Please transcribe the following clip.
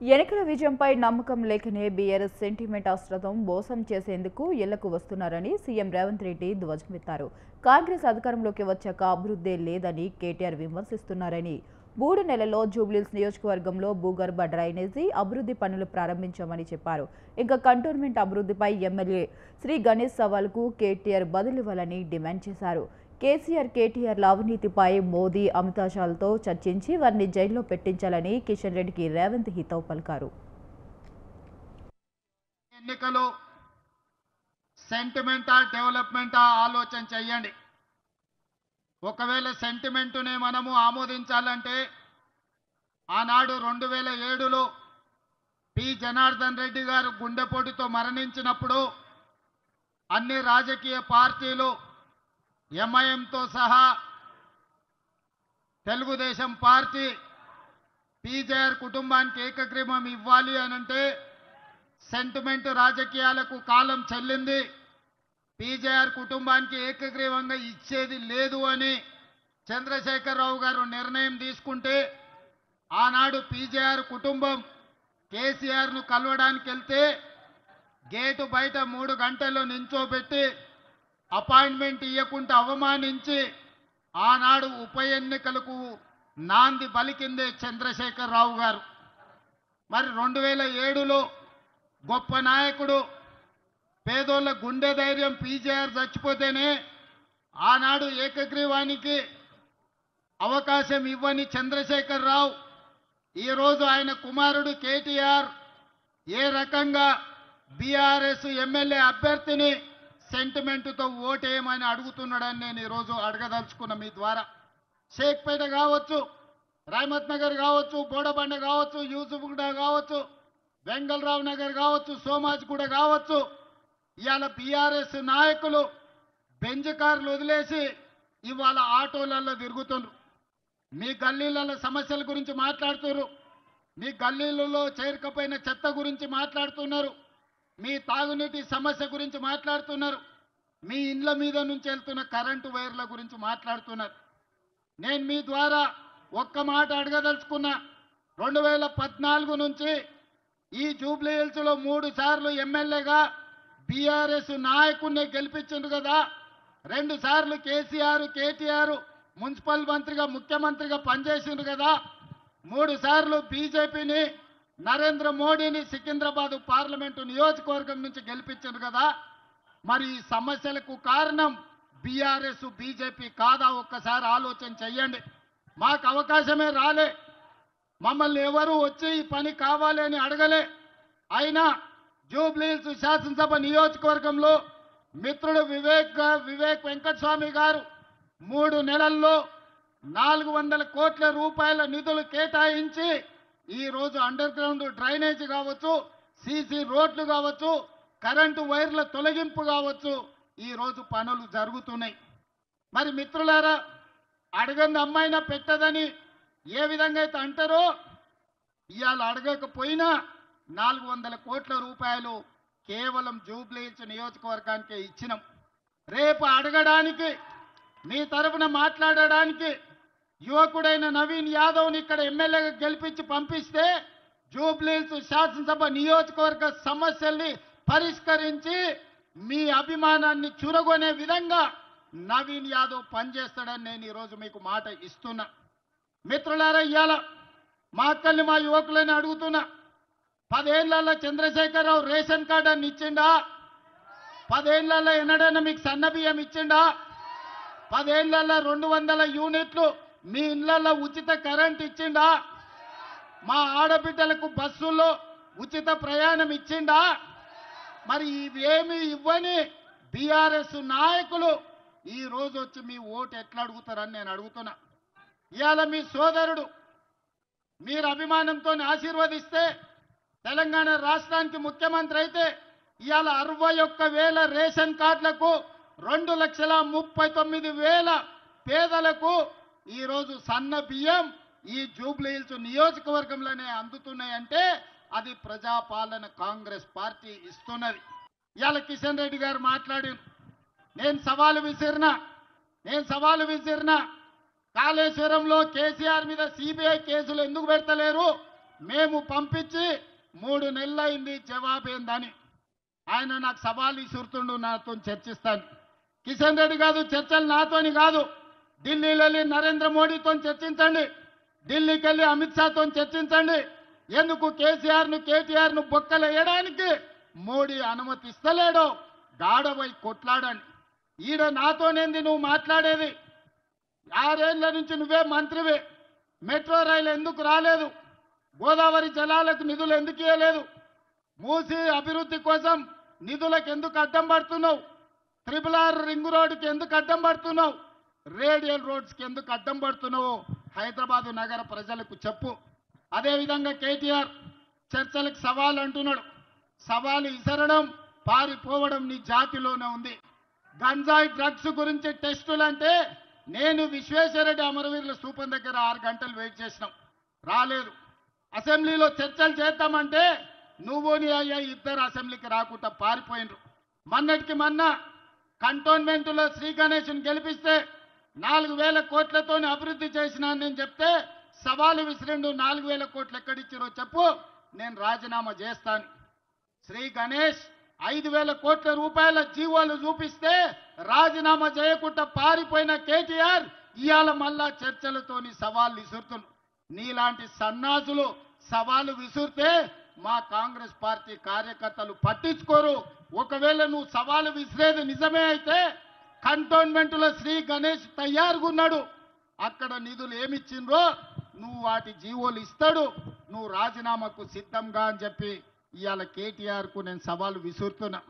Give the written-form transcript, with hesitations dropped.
ఎన్నికల విజయంపై నమ్మకం లేకనే బీఆర్ఎస్ సెంటిమెంట్ ఆశ్రదం మోసం చేసేందుకు ఇళ్లకు వస్తున్నారని సీఎం రేవంత్ రెడ్డి ధ్వజమెత్తారు. కాంగ్రెస్ అధికారంలోకి వచ్చాక అభివృద్ధి లేదని కేటీఆర్ విమర్శిస్తున్నారని, 3 నెలల్లో జూబ్లీహిల్స్ నియోజకవర్గంలో భూగర్భ డ్రైనేజీ అభివృద్ధి పనులు ప్రారంభించామని చెప్పారు. ఇంకా కంటోన్మెంట్ అభివృద్ధిపై ఎమ్మెల్యే శ్రీ గణేష్ సవాల్కు కేటీఆర్ బదులివ్వాలని డిమాండ్ చేశారు. కేటీఆర్ల అవినీతిపై మోదీ అమితాషాలతో చర్చించి వారిని జైల్లో పెట్టించాలని కిషన్ రెడ్డికి రేవంత్ హితవు పలికారు. ఎన్నికలు సెంటిమెంటా డెవలప్మెంటా ఆలోచన చేయండి. ఒకవేళ సెంటిమెంటునే మనము ఆమోదించాలంటే ఆనాడు 2007లో పి జనార్దన్ రెడ్డి గారు గుండెపోటుతో మరణించినప్పుడు అన్ని రాజకీయ పార్టీలు ఎంఐఎంతో సహా తెలుగుదేశం పార్టీ పీజేఆర్ కుటుంబానికి ఏకగ్రీవం ఇవ్వాలి అనంటే సెంటిమెంట్ రాజకీయాలకు కాలం చెల్లింది, పీజేఆర్ కుటుంబానికి ఏకగ్రీవంగా ఇచ్చేది లేదు అని చంద్రశేఖరరావు గారు నిర్ణయం తీసుకుంటే ఆనాడు పీజేఆర్ కుటుంబం కేసీఆర్ను కలవడానికి వెళ్తే గేటు బయట 3 గంటలు నించోబెట్టి అపాయింట్మెంట్ ఇవ్వకుండా అవమానించి ఆనాడు ఉప ఎన్నికలకు నాంది పలికిందే చంద్రశేఖరరావు గారు. మరి 2007లో గొప్ప నాయకుడు, పేదోళ్ళ గుండె ధైర్యం పీజేఆర్ చచ్చిపోతేనే ఆనాడు ఏకగ్రీవానికి అవకాశం ఇవ్వని చంద్రశేఖరరావు ఈరోజు ఆయన కుమారుడు కేటీఆర్ ఏ రకంగా బీఆర్ఎస్ ఎమ్మెల్యే అభ్యర్థిని సెంటిమెంటుతో ఓటేయమని అడుగుతున్నాడని నేను ఈరోజు అడగదలుచుకున్న మీ ద్వారా. షేక్పేట కావచ్చు, రహమత్ నగర్ కావచ్చు, బోడబండ కావచ్చు, యూసుఫ్గూడ కావచ్చు, వెంగళరావు నగర్ కావచ్చు, సోమాజిగూడ కావచ్చు, ఇవాళ బీఆర్ఎస్ నాయకులు బెంజ్ కార్లు వదిలేసి ఇవాళ ఆటోలలో తిరుగుతున్నారు. మీ గల్లీలలో సమస్యల గురించి మాట్లాడుతున్నారు, మీ గల్లీలలో చేరుకపోయిన చెత్త గురించి మాట్లాడుతున్నారు, మీ తాగునీటి సమస్య గురించి మాట్లాడుతున్నారు, మీ ఇండ్ల మీద నుంచి వెళ్తున్న కరెంటు వైర్ల గురించి మాట్లాడుతున్నారు. నేను మీ ద్వారా ఒక్క మాట అడగదలుచుకున్నా. 2014 నుంచి ఈ జూబ్లీహిల్స్లో 3 సార్లు ఎమ్మెల్యేగా బీఆర్ఎస్ నాయకుడిని గెలిపించిండ్రు కదా, 2 సార్లు కేటీఆర్ మున్సిపల్ మంత్రిగా ముఖ్యమంత్రిగా పనిచేసిండ్రు కదా, 3 సార్లు బీజేపీని నరేంద్ర మోడీని సికింద్రాబాద్ పార్లమెంటు నియోజకవర్గం నుంచి గెలిపించారు కదా. మరి ఈ సమస్యలకు కారణం బీఆర్ఎస్ బీజేపీ కాదా? ఒక్కసారి ఆలోచన చెయ్యండి. మాకు అవకాశమే రాలే, మమ్మల్ని ఎవరు వచ్చి ఈ పని కావాలి అని అడగలే. అయినా జూబ్లీహిల్స్ శాసనసభ నియోజకవర్గంలో మిత్రుడు వివేక్ వెంకటస్వామి గారు 3 నెలల్లో 400 కోట్ల రూపాయల నిధులు కేటాయించి ఈ రోజు అండర్ గ్రౌండ్ డ్రైనేజ్ కావచ్చు, సీసీ రోడ్లు కావచ్చు, కరెంటు వైర్ల తొలగింపు కావచ్చు, ఈ రోజు పనులు జరుగుతున్నాయి. మరి మిత్రులారా, అడగంది అమ్మాయినా పెట్టదని ఏ విధంగా అయితే అంటారో ఇవాళ అడగకపోయినా 400 కోట్ల రూపాయలు కేవలం జూబ్లీహిల్స్ నియోజకవర్గానికి ఇచ్చినాం. రేపు అడగడానికి, మీ తరఫున మాట్లాడడానికి యువకుడైన నవీన్ యాదవ్ని ఇక్కడ ఎమ్మెల్యేగా గెలిపించి పంపిస్తే జూబ్లీహిల్స్ శాసనసభ నియోజకవర్గ సమస్యల్ని పరిష్కరించి మీ అభిమానాన్ని చురగొనే విధంగా నవీన్ యాదవ్ పనిచేస్తాడని నేను ఈరోజు మీకు మాట ఇస్తున్నా. మిత్రులారా, ఇవాళ మా అక్కల్ని మా యువకులని అడుగుతున్నా. 10 ఏళ్లలో చంద్రశేఖరరావు రేషన్ కార్డు అని ఇచ్చిండా? 10 ఏళ్లలో ఎన్నడైనా మీకు సన్న బియ్యం ఇచ్చిండా? 10 ఏళ్లలో 200 యూనిట్లు మీ ఇళ్లలో ఉచిత కరెంట్ ఇచ్చిండా? మా ఆడబిడ్డలకు బస్సుల్లో ఉచిత ప్రయాణం ఇచ్చిండా? మరి ఇవేమి ఇవ్వని బీఆర్ఎస్ నాయకులు ఈ రోజు వచ్చి మీ ఓటు ఎట్లా అడుగుతారని నేను అడుగుతున్నా. ఇవాళ మీ సోదరుడు మీరు అభిమానంతో ఆశీర్వదిస్తే తెలంగాణ రాష్ట్రానికి ముఖ్యమంత్రి అయితే ఇవాళ 61,000 రేషన్ కార్డులకు 2,39,000 పేదలకు ఈరోజు సన్న బియ్యం ఈ జూబ్లీహిల్స్ నియోజకవర్గంలోనే అందుతున్నాయంటే అది ప్రజాపాలన కాంగ్రెస్ పార్టీ ఇస్తున్నది. ఇవాళ కిషన్ రెడ్డి గారు మాట్లాడి నేను సవాలు విసిరినా కాళేశ్వరంలో కేసీఆర్ మీద సిబిఐ కేసులు ఎందుకు పెడతలేరు? మేము పంపించి 3 నెలలైంది, జవాబేందని. ఆయన నాకు సవాల్ విసురుతుండు, నాతో చర్చిస్తాను. కిషన్ రెడ్డి కాదు, చర్చలు నాతోని కాదు. ఢిల్లీలో వెళ్ళి నరేంద్ర మోడీతో చర్చించండి, ఢిల్లీకి వెళ్ళి అమిత్ షాతో చర్చించండి. ఎందుకు కేటీఆర్ను బొక్కలు వేయడానికి మోడీ అనుమతిస్తలేడో గాడవై కొట్లాడండి. ఈడ నాతోనేంది నువ్వు మాట్లాడేది? 6 ఏళ్ల నుంచి నువ్వే మంత్రివే. మెట్రో రైలు ఎందుకు రాలేదు? గోదావరి జలాలకు నిధులు ఎందుకు ఇవ్వలేదు? మూసి అభివృద్ధి కోసం నిధులకు ఎందుకు అడ్డం పడుతున్నావు? RRR రింగ్ రోడ్డుకి ఎందుకు అడ్డం పడుతున్నావు? రేడియల్ రోడ్స్కి ఎందుకు అడ్డం పడుతున్నావు? హైదరాబాదు నగర ప్రజలకు చెప్పు. అదేవిధంగా కేటీఆర్ చర్చలకు సవాల్ అంటున్నాడు. సవాలు ఇసరడం, పారిపోవడం నీ జాతిలోనే ఉంది. గంజాయి డ్రగ్స్ గురించి టెస్టులు అంటే నేను విశ్వేశ్వరరెడ్డి అమరవీరుల స్థూపం దగ్గర 6 గంటలు వెయిట్ చేసినాం, రాలేదు. అసెంబ్లీలో చర్చలు చేద్దామంటే నువ్వు నీ అయ్యా ఇద్దరు అసెంబ్లీకి రాకుండా పారిపోయినరు. మొన్నటికి మొన్న కంటోన్మెంట్లో శ్రీ గణేష్ని గెలిపిస్తే 4,000 కోట్లతో అభివృద్ధి చేసినా నేను చెప్తే సవాలు విసిరిండు. 4,000 కోట్లు ఎక్కడిచ్చిరో చెప్పు, నేను రాజీనామా చేస్తాను. శ్రీ గణేష్ 5,000 కోట్ల రూపాయల జీవోలు చూపిస్తే రాజీనామా చేయకుండా పారిపోయిన కేటీఆర్ ఇవాళ మళ్ళా చర్చలతోని సవాళ్ళు విసురుతున్నారు. నీలాంటి సన్నాసులు సవాలు విసురితే మా కాంగ్రెస్ పార్టీ కార్యకర్తలు పట్టించుకోరు. ఒకవేళ నువ్వు సవాలు విసిరేది నిజమే అయితే కంటోన్మెంట్లో శ్రీ గణేష్ తయారుగా ఉన్నాడు. అక్కడ నిధులు ఏమిచ్చిండ్రో నువ్వు వాటి జీవోలు ఇస్తాడు. నువ్వు రాజీనామాకు సిద్ధంగా అని చెప్పి ఇవాళ కేటీఆర్కు నేను సవాలు విసురుతున్నా.